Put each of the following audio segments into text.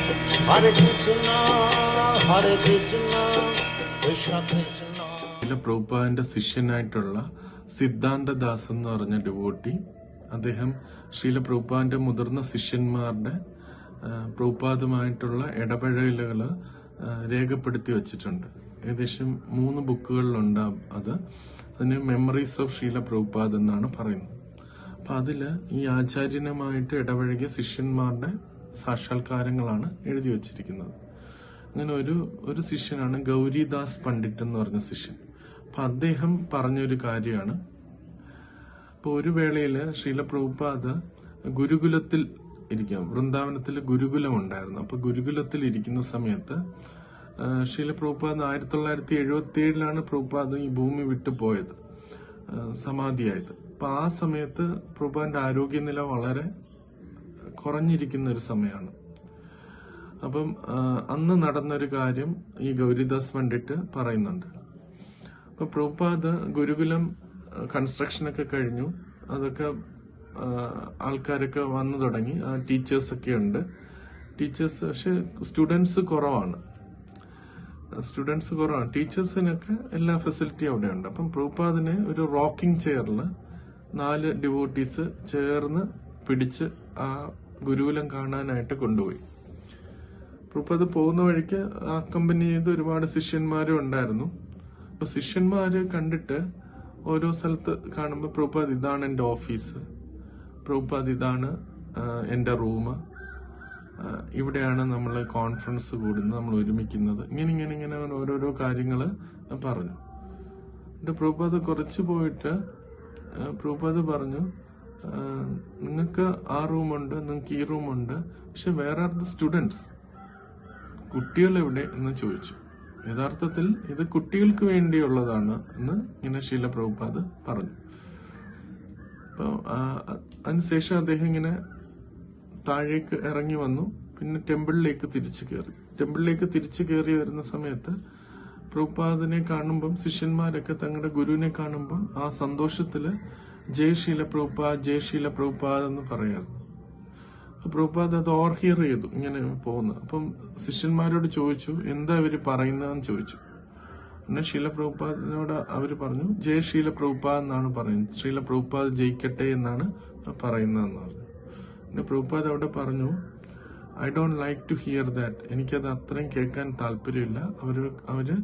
Hare Krishna, Hare Krishna, Krishna Krishna. പ്രഭുപാദിന്റെ ശിഷ്യനായിട്ടുള്ള സിദ്ധാന്തദാസ് എന്ന് പറഞ്ഞ devotee, അദ്ദേഹം ശ്രീല പ്രഭുപാദിന്റെ മുതിർന്ന ശിഷ്യന്മാരുടെ പ്രഭുപാദുമായിട്ടുള്ള ഇടപഴകലുകൾ രേഖപ്പെടുത്തി വച്ചിട്ടുണ്ട്. ഏകദേശം 3 ബുക്കുകളിലുണ്ട്. അതിന് മെമ്മറീസ് ഓഫ് ശ്രീല പ്രഭുപാദ് എന്നാണ് പറയുന്നത്. അപ്പൊ അതില് ഈ ആചാര്യനുമായിട്ട് ഇടപഴകിയ ശിഷ്യന്മാരുടെ സാക്ഷാത്കാരങ്ങളാണ് എഴുതി വച്ചിരിക്കുന്നത്. അങ്ങനെ ഒരു ശിഷ്യനാണ് ഗൗരിദാസ് പണ്ഡിറ്റ് എന്ന് പറഞ്ഞ ശിഷ്യൻ. അപ്പൊ അദ്ദേഹം പറഞ്ഞൊരു കാര്യമാണ്, ഇപ്പൊ ഒരു വേളയില് ശ്രീല പ്രഭുപാദ് ഗുരുകുലത്തിൽ ഇരിക്കാം, വൃന്ദാവനത്തിൽ ഗുരുകുലം ഉണ്ടായിരുന്നു. അപ്പൊ ഗുരുകുലത്തിൽ ഇരിക്കുന്ന സമയത്ത് ശ്രീല പ്രഭുപാദ് 1977 പ്രഭുപാദ് ഈ ഭൂമി വിട്ടു പോയത്, സമാധിയായത്. അപ്പൊ ആ സമയത്ത് പ്രഭുപാദിന്റെ ആരോഗ്യനില വളരെ കുറഞ്ഞിരിക്കുന്ന ഒരു സമയമാണ്. അപ്പം അന്ന് നടന്നൊരു കാര്യം ഈ ഗൗരിദാസ് പണ്ഡിറ്റ് പറയുന്നുണ്ട്. അപ്പൊ പ്രഭുപാദ് ഗുരുകുലം കൺസ്ട്രക്ഷനൊക്കെ കഴിഞ്ഞു, അതൊക്കെ ആൾക്കാരൊക്കെ വന്നു തുടങ്ങി, ടീച്ചേഴ്സൊക്കെ ഉണ്ട്. പക്ഷെ സ്റ്റുഡൻസ് കുറവാണ്. ടീച്ചേഴ്സിനൊക്കെ എല്ലാ ഫെസിലിറ്റിയും അവിടെ ഉണ്ട്. അപ്പം പ്രഭുപാദിനെ ഒരു റോക്കിംഗ് ചെയറിൽ 4 ഡിവോട്ടീസ് ചേർന്ന് പിടിച്ച് ആ ഗുരുകുലം കാണാനായിട്ട് കൊണ്ടുപോയി. പ്രഭുപാദ് പോകുന്ന വഴിക്ക് അക്കമ്പനി ചെയ്ത് ഒരുപാട് ശിഷ്യന്മാരും ഉണ്ടായിരുന്നു. അപ്പൊ ശിഷ്യന്മാര് കണ്ടിട്ട് ഓരോ സ്ഥലത്ത് കാണുമ്പോൾ പ്രഭുപാദ് ഇതാണ് എൻ്റെ ഓഫീസ്, പ്രഭുപാദ് ഇതാണ് എൻ്റെ റൂം, ഇവിടെയാണ് നമ്മൾ കോൺഫറൻസ് കൂടുന്നത്, നമ്മൾ ഒരുമിക്കുന്നത്, ഇങ്ങനെ ഓരോരോ കാര്യങ്ങൾ പറഞ്ഞു. എന്നിട്ട് പ്രഭുപാദ് കുറച്ച് പോയിട്ട് പ്രഭുപാദ് പറഞ്ഞു, നിങ്ങൾക്ക് ആ റൂമുണ്ട്, നിങ്ങൾക്ക് ഈ റൂമുണ്ട്, പക്ഷെ വേറെ ആർ ദ സ്റ്റുഡൻസ്, കുട്ടികൾ എവിടെ എന്ന് ചോദിച്ചു. യഥാർത്ഥത്തിൽ ഇത് കുട്ടികൾക്ക് വേണ്ടിയുള്ളതാണ് എന്ന് ഇങ്ങനെ ശ്രീല പ്രഭുപാദ് പറഞ്ഞു. അപ്പൊ അതിനുശേഷം അദ്ദേഹം ഇങ്ങനെ താഴേക്ക് ഇറങ്ങി വന്നു. പിന്നെ ടെമ്പിളിലേക്ക് തിരിച്ചു കയറി വരുന്ന സമയത്ത് പ്രഭുപാദിനെ കാണുമ്പം ശിഷ്യന്മാരൊക്കെ തങ്ങളുടെ ഗുരുവിനെ കാണുമ്പം ആ സന്തോഷത്തില് ജയ് ശീല പ്രഭുപാദ് എന്ന് പറയായിരുന്നു. പ്രഭുപാദ് അത് ഓവർഹിയർ ചെയ്തു ഇങ്ങനെ പോകുന്നത്. അപ്പം ശിഷ്യന്മാരോട് ചോദിച്ചു, എന്താ ഇവര് പറയുന്നതെന്ന് ചോദിച്ചു. പിന്നെ ശീല പ്രഭുപാദിനോട് അവര് പറഞ്ഞു, ജയ് ശീല പ്രഭുപാദ് എന്നാണ് പറയുന്നത്, ശ്രീല പ്രഭുപാദ് ജയിക്കട്ടെ എന്നാണ് പറയുന്നതെന്ന് പറഞ്ഞു. പിന്നെ പ്രഭുപാദ് അവിടെ പറഞ്ഞു, I don't like to hear that, എനിക്കത് അത്രയും കേൾക്കാൻ താല്പര്യമില്ല. അവര്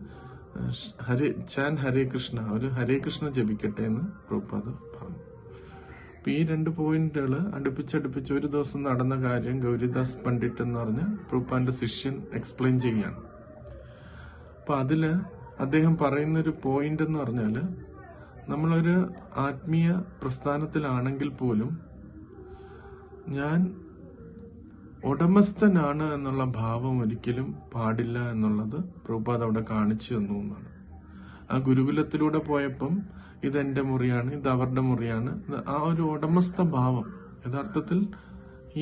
ഹരേ കൃഷ്ണ, അവര് ഹരേ കൃഷ്ണ ജപിക്കട്ടെ എന്ന് പ്രഭുപാദ് പറഞ്ഞു. അപ്പൊ ഈ 2 പോയിന്റുകൾ അടുപ്പിച്ചടുപ്പിച്ച് ഒരു ദിവസം നടന്ന കാര്യം ഗൗരിദാസ് പണ്ഡിറ്റ് എന്ന് പറഞ്ഞ പ്രഭുപാദിന്റെ ശിഷ്യൻ എക്സ്പ്ലെയിൻ ചെയ്യാണ്. അപ്പൊ അതില് അദ്ദേഹം പറയുന്ന ഒരു പോയിന്റ് എന്ന് പറഞ്ഞാല്, നമ്മളൊരു ആത്മീയ പ്രസ്ഥാനത്തിലാണെങ്കിൽ പോലും ഞാൻ ഉടമസ്ഥനാണ് എന്നുള്ള ഭാവം ഒരിക്കലും പാടില്ല എന്നുള്ളത് പ്രഭുപാദ് അവിടെ കാണിച്ചു തന്നു എന്നാണ്. ആ ഗുരുകുലത്തിലൂടെ പോയപ്പം ഇതെന്റെ മുറിയാണ്, ഇത് അവരുടെ മുറിയാണ്, ആ ഒരു ഉടമസ്ഥ ഭാവം യഥാർത്ഥത്തിൽ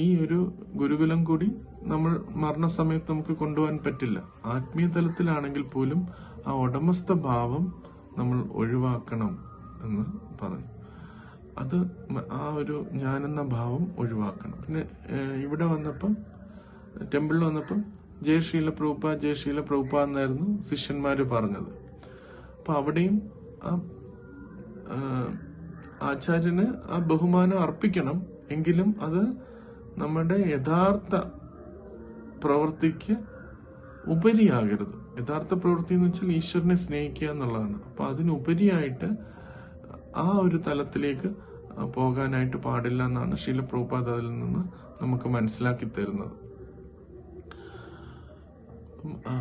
ഈ ഒരു ഗുരുകുലം കൂടി നമ്മൾ മരണസമയത്ത് നമുക്ക് കൊണ്ടുപോകാൻ പറ്റില്ല. ആത്മീയ തലത്തിലാണെങ്കിൽ പോലും ആ ഉടമസ്ഥ ഭാവം നമ്മൾ ഒഴിവാക്കണം എന്ന് പറഞ്ഞു. അത് ആ ഒരു ഞാനെന്ന ഭാവം ഒഴിവാക്കണം. പിന്നെ ഇവിടെ വന്നപ്പം, ടെമ്പിളിൽ വന്നപ്പം ജയ് ശീല പ്രഭുപാദ് എന്നായിരുന്നു ശിഷ്യന്മാര് പറഞ്ഞത്. അപ്പൊ അവിടെയും ആചാര്യന് ആ ബഹുമാനം അർപ്പിക്കണം, എങ്കിലും അത് നമ്മുടെ യഥാർത്ഥ പ്രവൃത്തിക്ക് ഉപരിയാകരുത്. യഥാർത്ഥ പ്രവൃത്തി എന്ന് വെച്ചാൽ ഈശ്വരനെ സ്നേഹിക്കുക എന്നുള്ളതാണ്. അപ്പൊ അതിനുപരിയായിട്ട് ആ ഒരു തലത്തിലേക്ക് പോകാനായിട്ട് പാടില്ല എന്നാണ് ശ്രീല പ്രഭുപാദ് അതിൽ നിന്ന് നമുക്ക് മനസ്സിലാക്കി തരുന്നത്.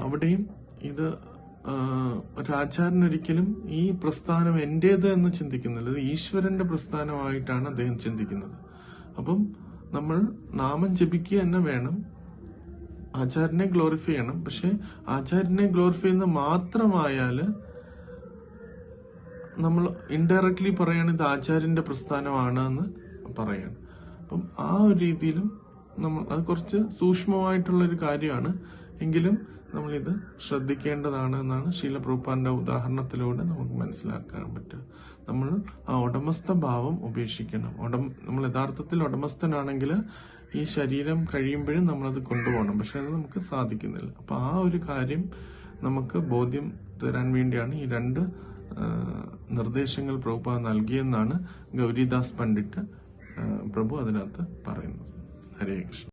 അവിടെയും ഇത് ഒരാചാര്യനൊരിക്കലും ഈ പ്രസ്ഥാനം എന്റേത് എന്ന് ചിന്തിക്കുന്നില്ല, ഇത് ഈശ്വരന്റെ പ്രസ്ഥാനമായിട്ടാണ് അദ്ദേഹം ചിന്തിക്കുന്നത്. അപ്പം നമ്മൾ നാമം ജപിക്കുക തന്നെ വേണം, ആചാര്യനെ ഗ്ലോറിഫൈ ചെയ്യണം. പക്ഷെ ആചാര്യനെ ഗ്ലോറിഫൈ ചെയ്യുന്ന മാത്രമായാല് നമ്മൾ ഇൻഡയറക്ട്ലി പറയാണ് ഇത് ആചാര്യന്റെ പ്രസ്ഥാനമാണ് എന്ന് പറയാൻ. അപ്പം ആ ഒരു രീതിയിലും നമ്മൾ അത് കുറച്ച് സൂക്ഷ്മമായിട്ടുള്ള ഒരു കാര്യമാണ്, എങ്കിലും നമ്മളിത് ശ്രദ്ധിക്കേണ്ടതാണ് എന്നാണ് ശ്രീല പ്രഭുപാദിന്റെ ഉദാഹരണത്തിലൂടെ നമുക്ക് മനസ്സിലാക്കാൻ പറ്റുക. നമ്മൾ ആ ഉടമസ്ഥ ഭാവം ഉപേക്ഷിക്കണം. നമ്മൾ യഥാർത്ഥത്തിൽ ഉടമസ്ഥനാണെങ്കിൽ ഈ ശരീരം കഴിയുമ്പോഴും നമ്മളത് കൊണ്ടുപോകണം, പക്ഷെ അത് നമുക്ക് സാധിക്കുന്നില്ല. അപ്പൊ ആ ഒരു കാര്യം നമുക്ക് ബോധ്യം തരാൻ വേണ്ടിയാണ് ഈ 2 നിർദ്ദേശങ്ങൾ പ്രഭുപാദ് നൽകിയെന്നാണ് ഗൗരിദാസ് പണ്ഡിറ്റ് പ്രഭു അതിനകത്ത് പറയുന്നത്. ഹരേ കൃഷ്ണ.